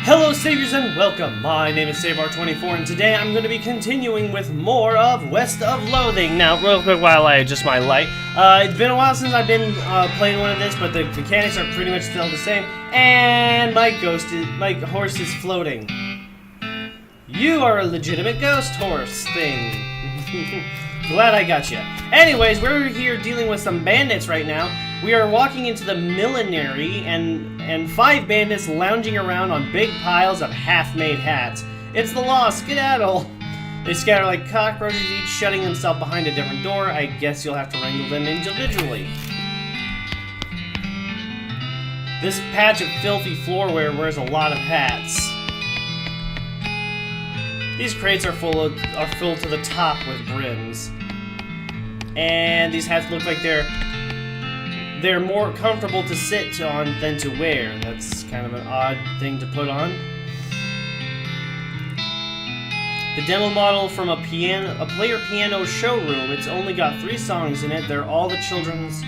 Hello Saviors and welcome! My name is Seivar24 and today I'm going to be continuing with more of West of Loathing. Now, real quick while I adjust my light. It's been a while since I've been playing one of this, but the mechanics are pretty much still the same. And my horse is floating. You are a legitimate ghost horse thing. Glad I got you. Anyways, we're here dealing with some bandits right now. We are walking into the millinery and 5 bandits lounging around on big piles of half-made hats. It's the law, skedaddle! They scatter like cockroaches, each shutting themselves behind a different door. I guess you'll have to wrangle them individually. This patch of filthy floorware wears a lot of hats. These crates are filled to the top with brims. And these hats look like they're more comfortable to sit on than to wear. That's kind of an odd thing to put on. The demo model from a player piano showroom. It's only got 3 songs in it. They're all the children's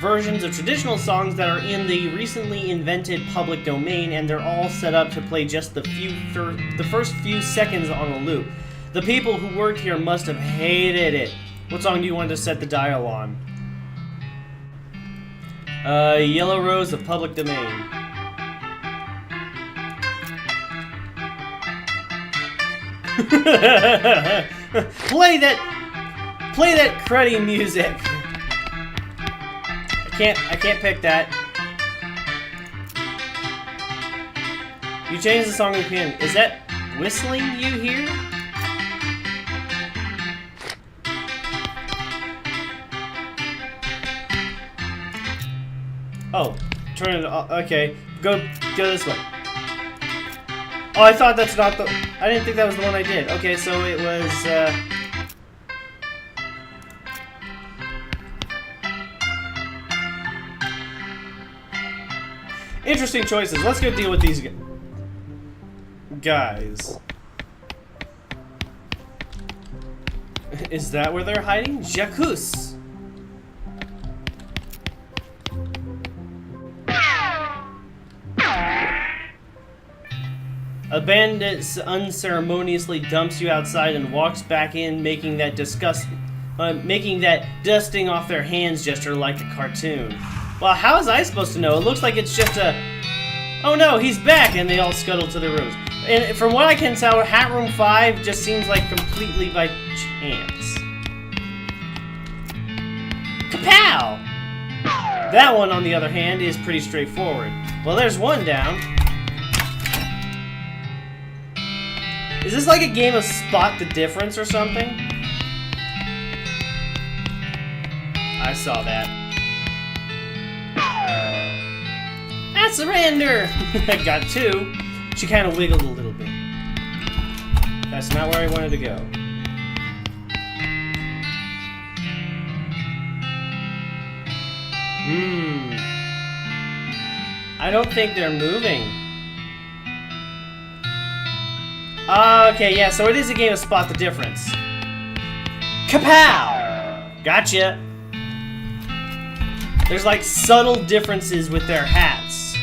versions of traditional songs that are in the recently invented public domain, and they're all set up to play just the first few seconds on a loop. The people who worked here must have hated it. What song do you want to set the dial on? Yellow Rose of Public Domain. Play that cruddy music. I can't pick that. You changed the song again. Is that whistling you hear? Oh, turn it off. Okay, go this way. Oh, I thought that's not the... I didn't think that was the one I did. Okay, so it was, interesting choices. Let's go deal with these guys. Is that where they're hiding? Jacques. A bandit unceremoniously dumps you outside and walks back in, making that dusting off their hands gesture like a cartoon. Well, how was I supposed to know? It looks like it's just a... Oh no, he's back! And they all scuttle to their rooms. And from what I can tell, Hat Room 5 just seems like completely by chance. Kapow! That one, on the other hand, is pretty straightforward. Well, there's one down. Is this like a game of spot the difference or something? I saw that. I surrender! I got 2. She kind of wiggled a little bit. That's not where I wanted to go. I don't think they're moving. Okay, yeah, so it is a game of spot the difference. Kapow! Gotcha! There's like subtle differences with their hats.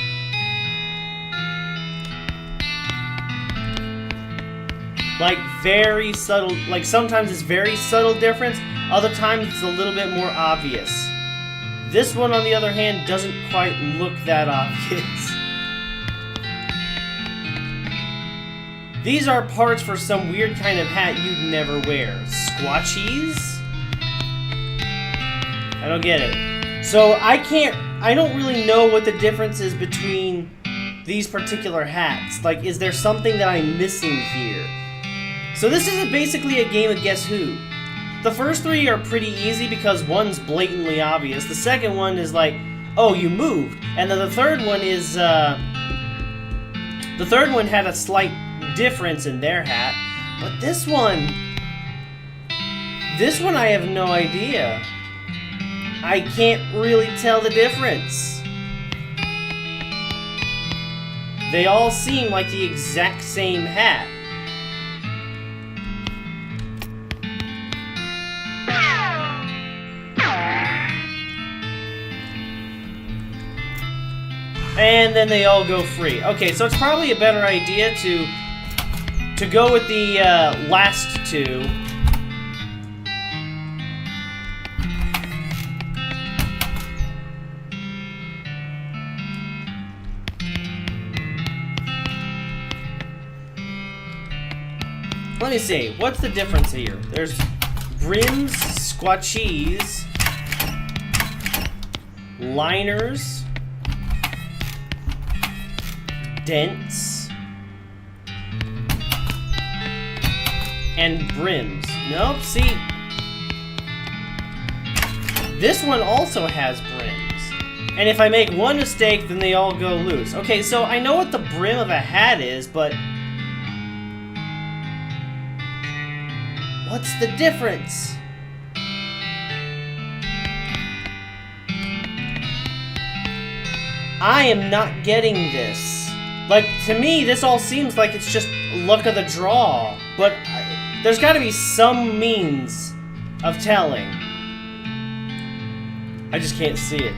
Like very subtle, like sometimes it's very subtle difference, other times it's a little bit more obvious. This one, on the other hand, doesn't quite look that obvious. These are parts for some weird kind of hat you'd never wear. Squatchies? I don't get it. So I don't really know what the difference is between these particular hats. Like, is there something that I'm missing here? So this is basically a game of Guess Who. The first 3 are pretty easy because one's blatantly obvious. The second one is like, oh, you moved. And then the third one is, the third one had a slight difference in their hat, but this one I have no idea. I can't really tell the difference. They all seem like the exact same hat. and then they all go free. Okay, so it's probably a better idea to go with the last two. Let me see, what's the difference here? There's brims, squatchies, liners, dents, and brims. Nope, see, this one also has brims. And if I make one mistake, then they all go loose. Okay, so I know what the brim of a hat is, but what's the difference? I am not getting this. Like, to me, this all seems like it's just luck of the draw. But there's got to be some means of telling. I just can't see it.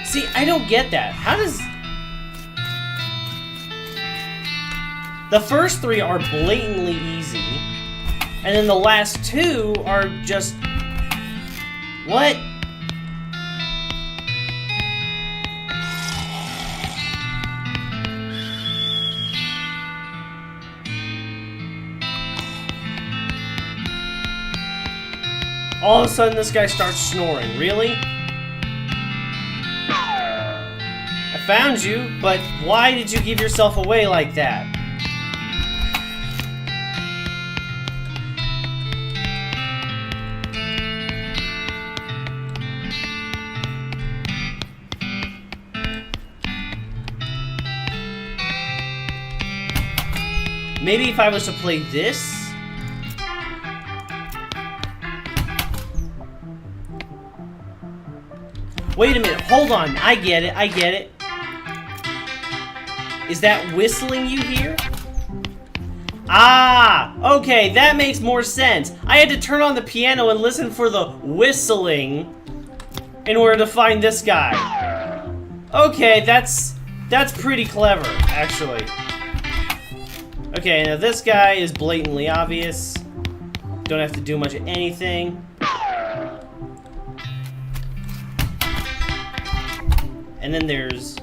See, I don't get that. How does... The first three are blatantly easy, and then the last two are just... What? All of a sudden, this guy starts snoring. Really? I found you, but why did you give yourself away like that? Maybe if I was to play this? Wait a minute, hold on, I get it, I get it. Is that whistling you hear? Ah, okay, that makes more sense. I had to turn on the piano and listen for the whistling in order to find this guy. Okay, that's pretty clever, actually. Okay, now this guy is blatantly obvious. Don't have to do much of anything. And then there's...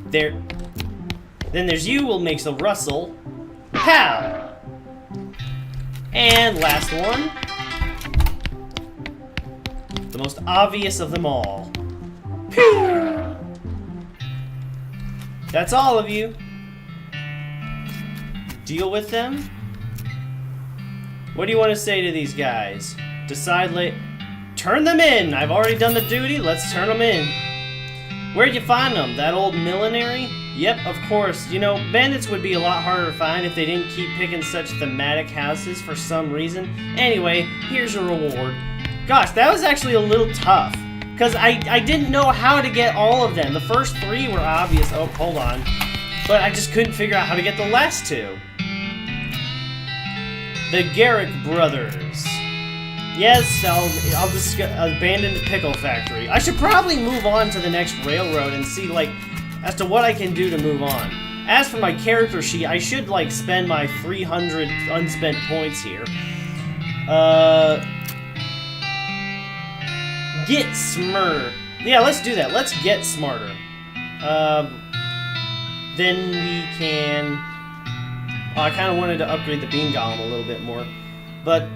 Then there's you, will make the rustle. Pow! And last one. The most obvious of them all. Pew! That's all of you. Deal with them? What do you want to say to these guys? Decide later. Turn them in! I've already done the duty, let's turn them in. Where'd you find them? That old millinery? Yep, of course. You know, bandits would be a lot harder to find if they didn't keep picking such thematic houses for some reason. Anyway, here's your reward. Gosh, that was actually a little tough. Because I didn't know how to get all of them. The first three were obvious. Oh, hold on. But I just couldn't figure out how to get the last two. The Garrick Brothers. Yes, I'll discuss abandoned pickle factory. I should probably move on to the next railroad and see, like, as to what I can do to move on. As for my character sheet, I should, like, spend my 300 unspent points here. Get smarter. Yeah, let's do that. Let's get smarter. Then we can... Oh, I kind of wanted to upgrade the bean golem a little bit more. But...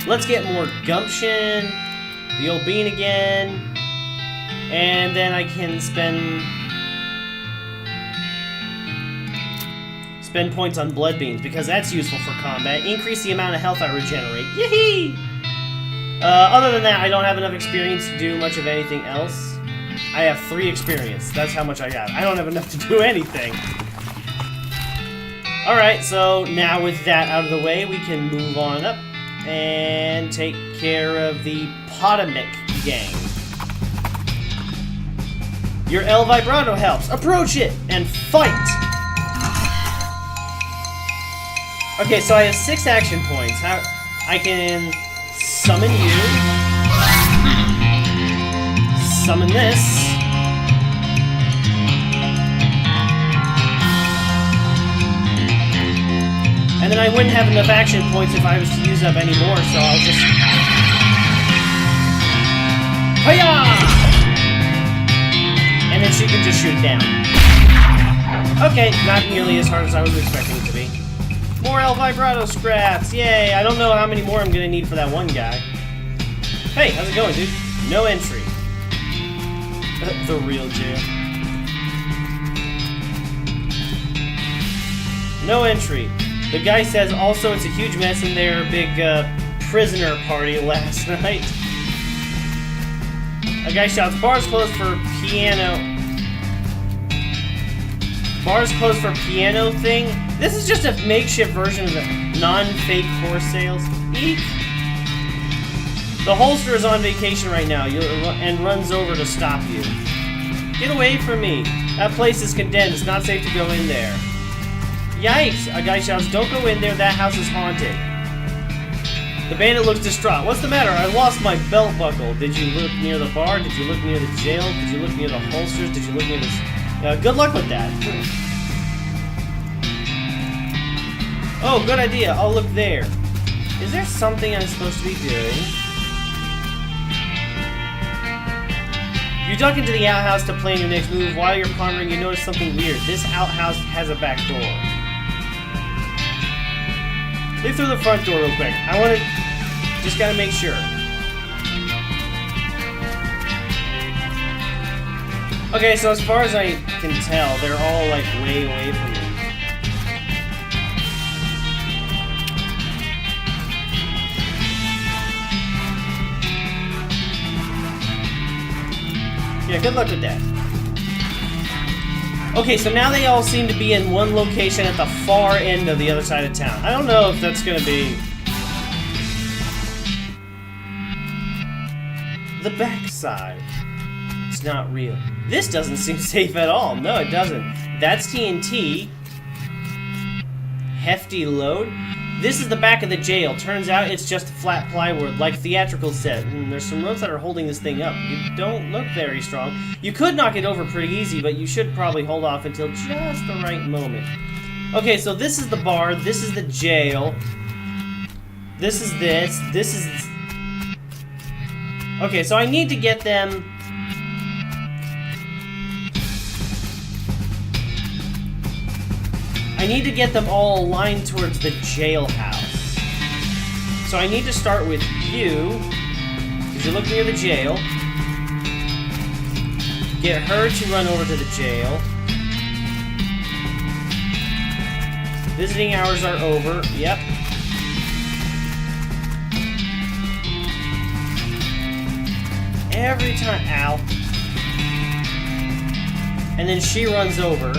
let's get more gumption, the old bean again, and then I can spend points on blood beans because that's useful for combat. Increase the amount of health I regenerate. Yee-hee! Other than that, I don't have enough experience to do much of anything else. I have 3 experience. That's how much I got. I don't have enough to do anything. Alright, so now with that out of the way, we can move on up. and take care of the Potomac gang. Your El Vibrato helps. Approach it and fight! Okay, so I have 6 action points. How I can summon you. Summon this. And then I wouldn't have enough action points if I was to use up any more, so I'll just... Hiya! And then she can just shoot down. Okay, not nearly as hard as I was expecting it to be. More El Vibrato scraps! Yay! I don't know how many more I'm gonna need for that one guy. Hey, how's it going, dude? No entry. The real jail. No entry. The guy says also it's a huge mess in their big prisoner party last night. A guy shouts, bars closed for piano. Bars closed for piano thing? This is just a makeshift version of the non-fake horse sales. Eek. The holster is on vacation right now and runs over to stop you. Get away from me. That place is condemned. It's not safe to go in there. Yikes! A guy shouts, don't go in there. That house is haunted. The bandit looks distraught. What's the matter? I lost my belt buckle. Did you look near the bar? Did you look near the jail? Did you look near the holsters? Did you look near this? Good luck with that. Oh, good idea. I'll look there. Is there something I'm supposed to be doing? You duck into the outhouse to plan your next move. While you're pondering, you notice something weird. This outhouse has a back door. Leave through the front door real quick. I want to... just gotta make sure. Okay, so as far as I can tell, they're all, like, way away from me. Yeah, good luck with that. Okay, so now they all seem to be in one location at the far end of the other side of town. I don't know if that's gonna be... the backside. It's not real. This doesn't seem safe at all. No, it doesn't. That's TNT. Hefty load. This is the back of the jail. Turns out it's just flat plywood, like theatrical set. And there's some ropes that are holding this thing up. You don't look very strong. You could knock it over pretty easy, but you should probably hold off until just the right moment. Okay, so this is the bar. This is the jail. This is this. This is... okay, so I need to get them... I need to get them all aligned towards the jailhouse. So I need to start with you, because you look near the jail. Get her to run over to the jail. Visiting hours are over. Yep. Every time. Ow. And then she runs over.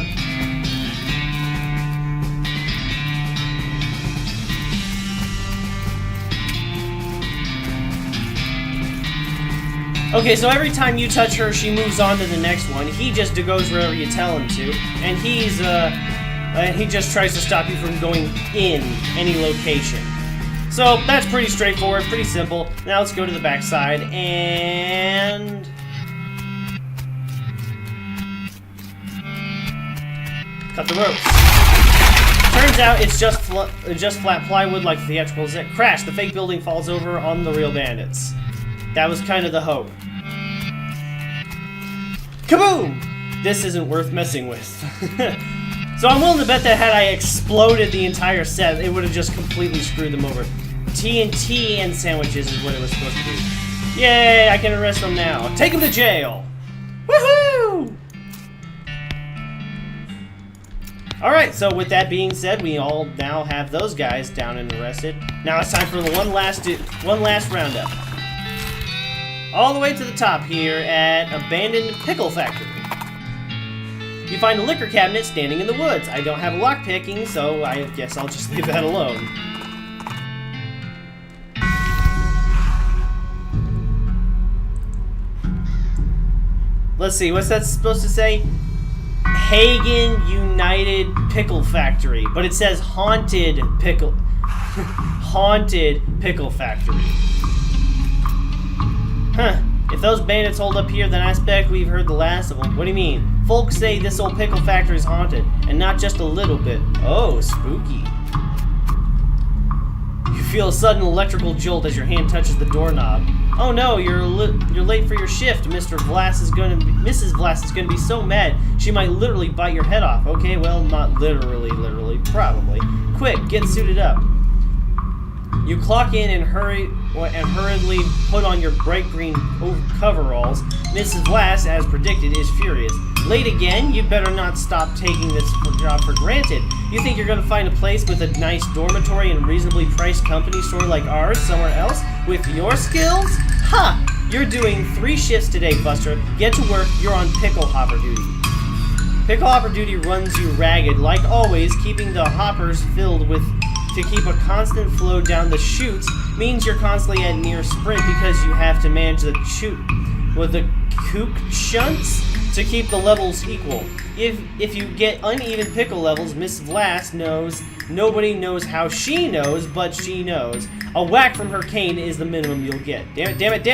Okay, so every time you touch her, she moves on to the next one. He just goes wherever you tell him to, and he just tries to stop you from going in any location. So that's pretty straightforward, pretty simple. Now let's go to the backside and cut the ropes. Turns out it's just flat plywood like the theatrical set. Crash! The fake building falls over on the real bandits. That was kind of the hope. Kaboom! This isn't worth messing with. So I'm willing to bet that had I exploded the entire set, it would have just completely screwed them over. TNT and sandwiches is what it was supposed to be. Yay! I can arrest them now. Take them to jail! Woohoo! Alright, so with that being said, we all now have those guys down and arrested. Now it's time for the one last roundup. All the way to the top here at Abandoned Pickle Factory. You find a liquor cabinet standing in the woods. I don't have lock picking, so I guess I'll just leave that alone. Let's see, what's that supposed to say? Hagen United Pickle Factory. But it says Haunted Pickle... Haunted Pickle Factory. Huh. If those bandits hold up here, then I expect we've heard the last of them. What do you mean? Folks say this old pickle factory is haunted, and not just a little bit. Oh, spooky. You feel a sudden electrical jolt as your hand touches the doorknob. Oh no, you're late for your shift. Mrs. Vlass is gonna be so mad she might literally bite your head off. Okay, well, not literally, probably. Quick, get suited up. You clock in and hurriedly put on your bright green coveralls. Mrs. Vlass, as predicted, is furious. Late again? You better not stop taking this job for granted. You think you're going to find a place with a nice dormitory and reasonably priced company store like ours somewhere else with your skills? Ha! You're doing 3 shifts today, Buster. Get to work. You're on pickle hopper duty. Pickle hopper duty runs you ragged, like always, keeping the hoppers filled with... To keep a constant flow down the chutes means you're constantly at near sprint because you have to manage the chute with the kook shunts to keep the levels equal. If you get uneven pickle levels, Miss Vlass knows. Nobody knows how she knows, but she knows. A whack from her cane is the minimum you'll get. Damn it.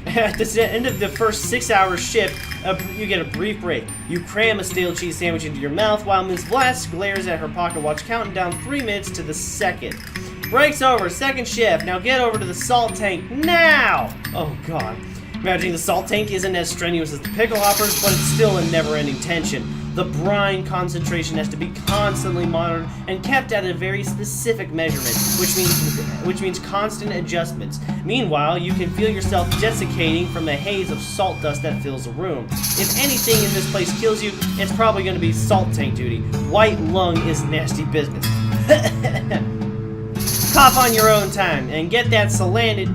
At the end of the first 6-hour shift, you get a brief break. You cram a stale cheese sandwich into your mouth while Ms. Vlass glares at her pocket watch, counting down 3 minutes to the second. Break's over, second shift. Now get over to the salt tank now! Oh god. Imagining the salt tank isn't as strenuous as the pickle hoppers, but it's still a never-ending tension. The brine concentration has to be constantly monitored and kept at a very specific measurement, which means constant adjustments. Meanwhile, you can feel yourself desiccating from the haze of salt dust that fills the room. If anything in this place kills you, it's probably going to be salt tank duty. White lung is nasty business. Cough on your own time and get that salinity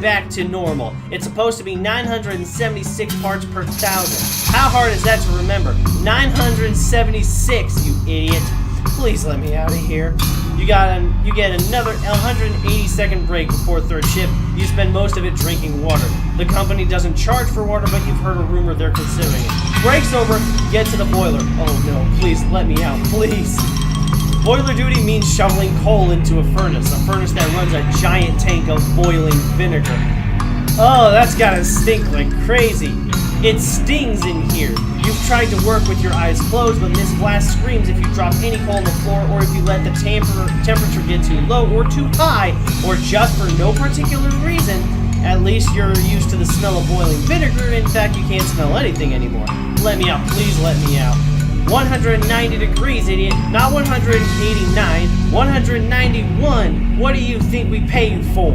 back to normal. It's supposed to be 976 parts per thousand. How hard is that to remember? 976, you idiot. Please let me out of here. You get another 180-second break before third shift. You spend most of it drinking water. The company doesn't charge for water, but you've heard a rumor they're considering it. Break's over, get to the boiler. Oh no, please let me out, please. Boiler duty means shoveling coal into a furnace that runs a giant tank of boiling vinegar. Oh, that's gotta stink like crazy. It stings in here. You've tried to work with your eyes closed, but Miss Vlass screams if you drop any coal on the floor or if you let the temperature get too low or too high, or just for no particular reason. At least you're used to the smell of boiling vinegar. In fact, you can't smell anything anymore. Let me out, please let me out. 190 degrees, idiot. Not 189, 191. What do you think we pay you for?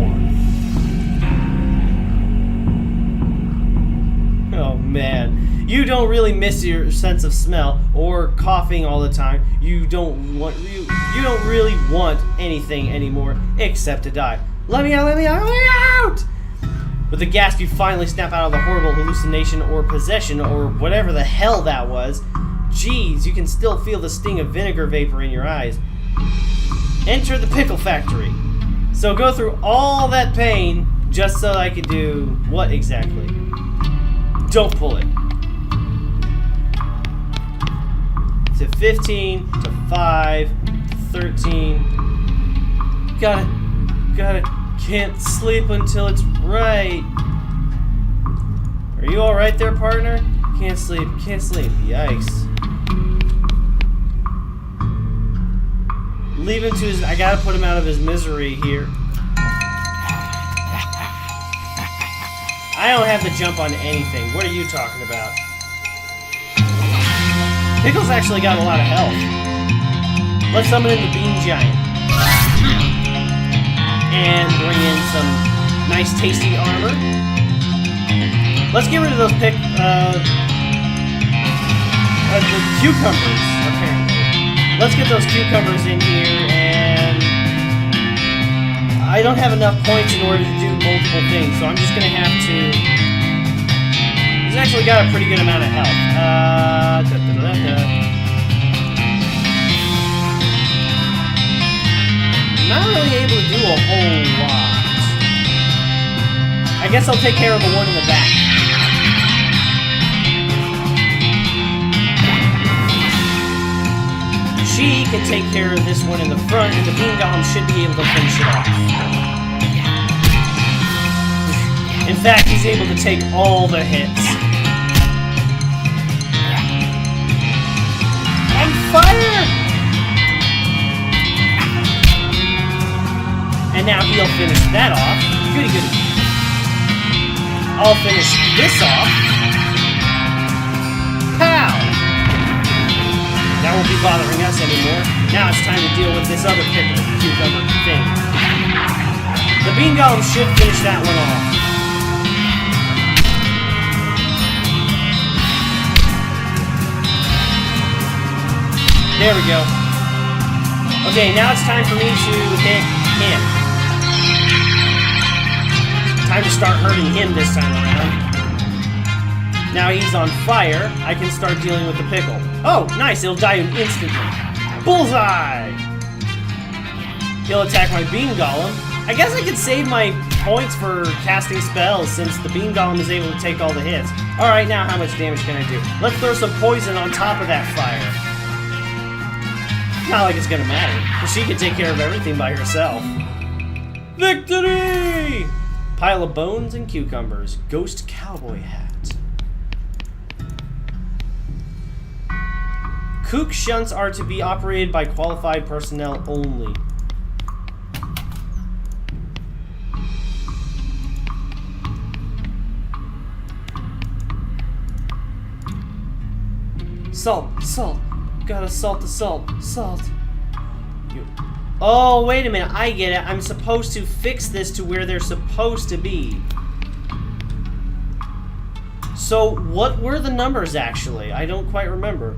Oh man, you don't really miss your sense of smell or coughing all the time. You don't really want anything anymore except to die. Let me out, let me out, let me out! With a gasp, you finally snap out of the horrible hallucination or possession or whatever the hell that was. Jeez, you can still feel the sting of vinegar vapor in your eyes. Enter the pickle factory. So go through all that pain just so I could do what exactly? Don't pull it. To 15, to 5, to 13. Got it. Can't sleep until it's right. Are you alright there, partner? Can't sleep. Yikes. Leave him to his... I gotta put him out of his misery here. I don't have to jump on anything. What are you talking about? Pickle's actually got a lot of health. Let's summon in the Bean Giant. And bring in some nice tasty armor. Let's get rid of those the cucumbers, apparently. Let's get those cucumbers in here, and I don't have enough points in order to do multiple things, so I'm just gonna have to... He's actually got a pretty good amount of health. Not really able to do a whole lot. I guess I'll take care of the one in the back. She can take care of this one in the front, and the Bean Golem should be able to finish it off. In fact, he's able to take all the hits. And fire! And now he'll finish that off. Goody goody. I'll finish this off. Pow! That won't be bothering us anymore. Now it's time to deal with this other pickle cucumber thing. The Bean Golem should finish that one off. There we go. Okay, now it's time for me to hit him. Time to start hurting him this time around. Now he's on fire, I can start dealing with the pickle. Oh, nice, it'll die instantly. Bullseye! He'll attack my Bean Golem. I guess I could save my points for casting spells since the Bean Golem is able to take all the hits. Alright, now how much damage can I do? Let's throw some poison on top of that fire. Not like it's gonna matter, because she can take care of everything by herself. Victory! Pile of bones and cucumbers. Ghost cowboy hat. Kook shunts are to be operated by qualified personnel only. Salt, salt. Gotta salt the salt. Salt. Oh, wait a minute. I get it. I'm supposed to fix this to where they're supposed to be. So, what were the numbers actually? I don't quite remember.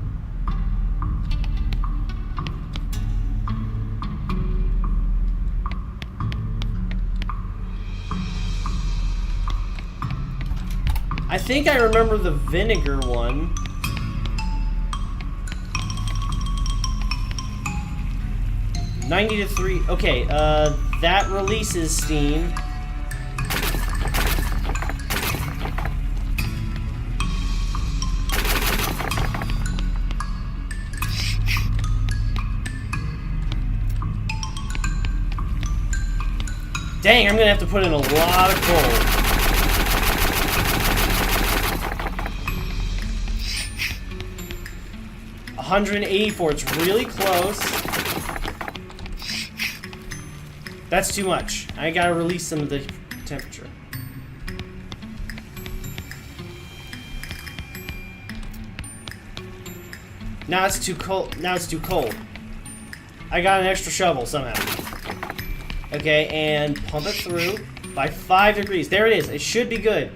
I think I remember the vinegar one. $90 to 3. Okay, that releases steam. Dang, I'm gonna have to put in a lot of coal. $184, it's really close. That's too much. I gotta release some of the temperature. Now it's too cold. Now it's too cold. I got an extra shovel somehow. Okay, and pump it through by 5 degrees. There it is. It should be good.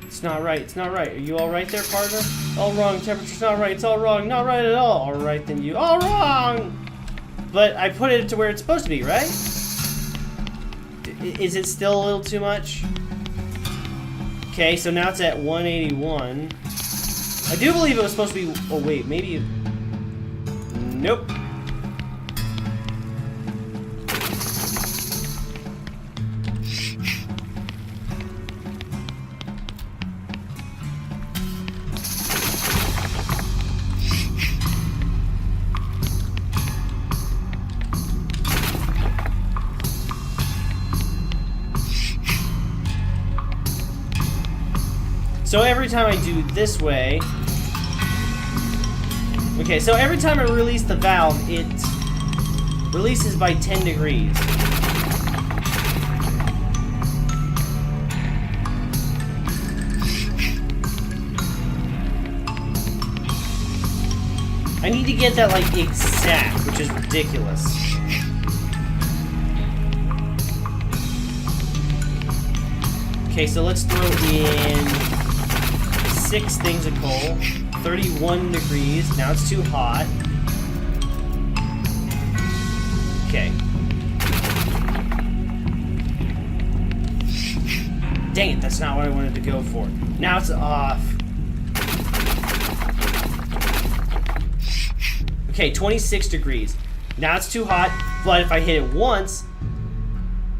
It's not right. It's not right. Are you all right there, partner? All wrong. Temperature's not right. It's all wrong. Not right at all. All right, then you. All wrong! But I put it to where it's supposed to be, right? Is it still a little too much? Okay, so now it's at 181. I do believe it was supposed to be... Oh, wait. Maybe... Nope. So every time I do this way... Okay, so every time I release the valve, it releases by 10 degrees. I need to get that, like, exact, which is ridiculous. Okay, so let's throw in 6 things of coal. 31 degrees. Now it's too hot. Okay. Dang it, that's not what I wanted to go for. Now it's off. Okay, 26 degrees. Now it's too hot, but if I hit it once,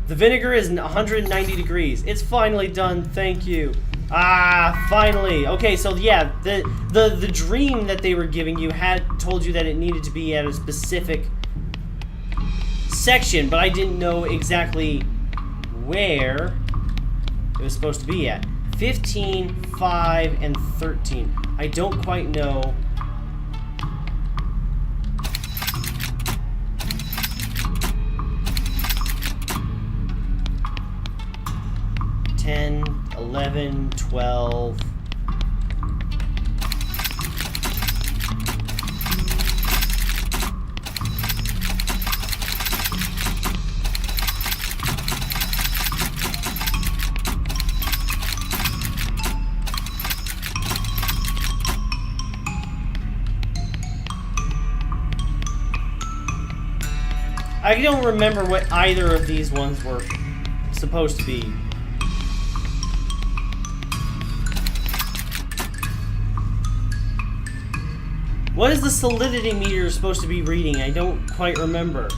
the vinegar is 190 degrees. It's finally done, thank you. Ah, finally. Okay, so yeah, the dream that they were giving you had told you that it needed to be at a specific section, but I didn't know exactly where it was supposed to be at. 15, 5, and 13. I don't quite know. $10, 11, 12. I don't remember what either of these ones were supposed to be. What is the solidity meter supposed to be reading? I don't quite remember.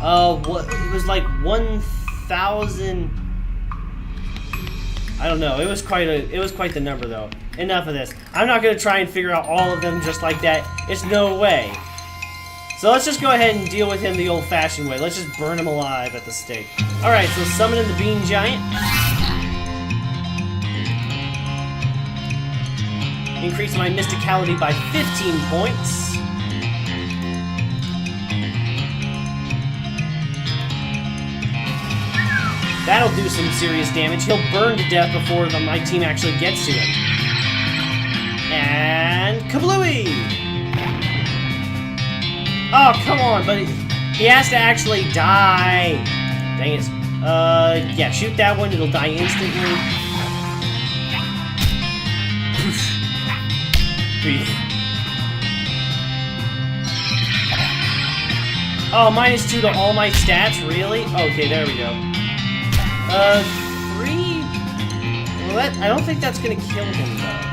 What it was like 1,000. I don't know. It was quite the number though. Enough of this. I'm not gonna try and figure out all of them just like that. It's no way. So let's just go ahead and deal with him the old-fashioned way. Let's just burn him alive at the stake. Alright, so summoning the Bean Giant. Increase my mysticality by 15 points. That'll do some serious damage. He'll burn to death before my team actually gets to him. And kablooey! Oh, come on, but he has to actually die. Dang it. Yeah, shoot that one, it'll die instantly. Oh, -2 to all my stats, really? Okay, there we go. 3? Well, I don't think that's gonna kill him, though.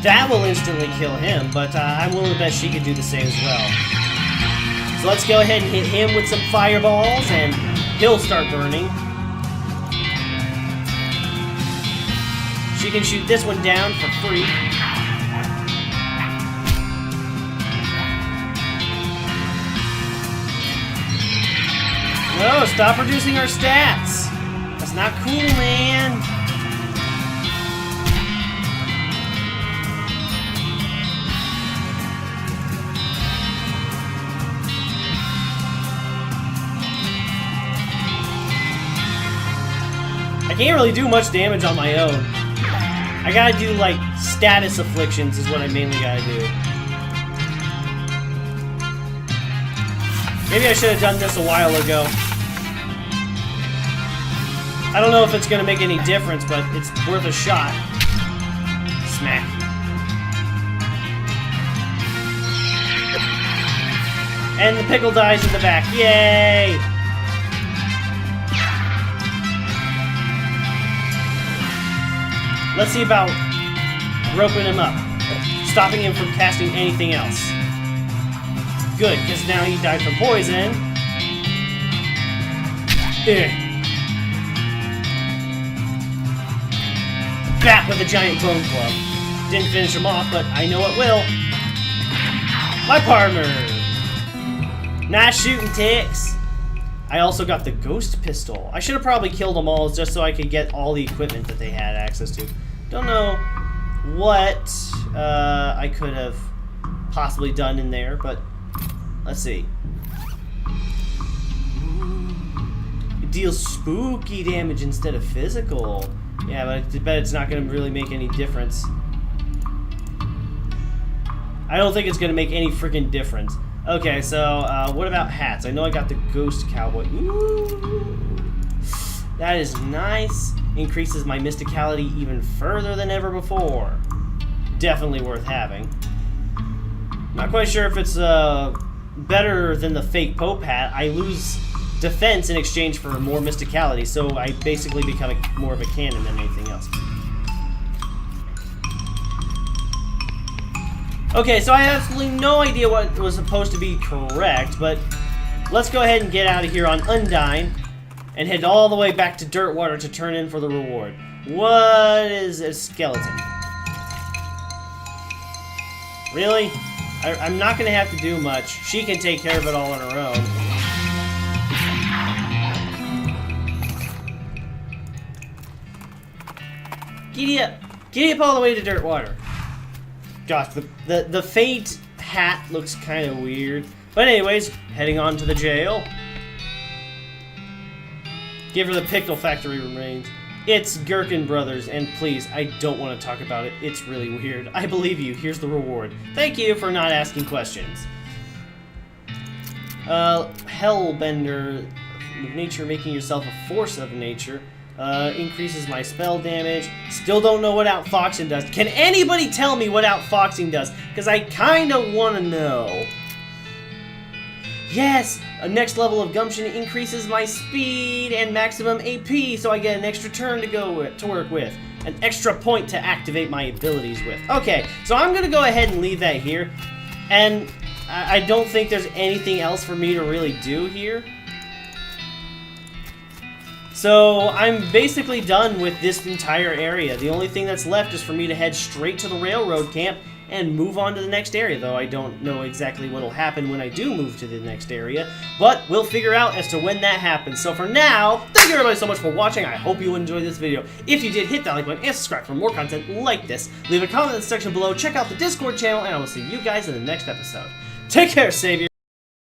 That will instantly kill him, but I'm willing to bet she could do the same as well. So let's go ahead and hit him with some fireballs, and he'll start burning. She can shoot this one down for free. No, stop reducing our stats! That's not cool, man! I can't really do much damage on my own. I gotta do, like, status afflictions is what I mainly gotta do. Maybe I should have done this a while ago. I don't know if it's gonna make any difference, but it's worth a shot. Smack. And the pickle dies in the back. Yay! Let's see about roping him up. Stopping him from casting anything else. Good, because now he died from poison. Ugh. Bat with a giant bone club. Didn't finish him off, but I know it will. My partner! Nice shooting, Tex. I also got the ghost pistol. I should have probably killed them all just so I could get all the equipment that they had access to. Don't know what I could have possibly done in there, but let's see. It deals spooky damage instead of physical. Yeah, but I bet it's not going to really make any difference. I don't think it's going to make any freaking difference. Okay, so what about hats? I know I got the ghost cowboy. Ooh, that is nice. Increases my mysticality even further than ever before. Definitely worth having. Not quite sure if it's better than the fake Pope hat. I lose defense in exchange for more mysticality, so I basically become more of a cannon than anything else. Okay, so I have absolutely no idea what was supposed to be correct, but let's go ahead and get out of here on Undyne and head all the way back to Dirtwater to turn in for the reward. What is a skeleton? Really? I'm not going to have to do much. She can take care of it all on her own. Giddy up! Giddy up all the way to Dirtwater. Gosh, the faint hat looks kind of weird. But anyways, heading on to the jail. Give her the Pickle Factory remains. It's Gherkin Brothers, and please, I don't want to talk about it. It's really weird. I believe you. Here's the reward. Thank you for not asking questions. Hellbender. Nature, making yourself a force of nature. Increases my spell damage. Still don't know what outfoxing does. Can anybody tell me what outfoxing does? Because I kind of want to know. Yes! A next level of gumption increases my speed and maximum AP, so I get an extra turn to work with. An extra point to activate my abilities with. Okay, so I'm going to go ahead and leave that here. And I don't think there's anything else for me to really do here. So I'm basically done with this entire area. The only thing that's left is for me to head straight to the railroad camp and move on to the next area, though I don't know exactly what will happen when I do move to the next area, but we'll figure out as to when that happens. So for now, thank you everybody so much for watching. I hope you enjoyed this video. If you did, hit that like button and subscribe for more content like this. Leave a comment in the section below, check out the Discord channel, and I will see you guys in the next episode. Take care, Savior!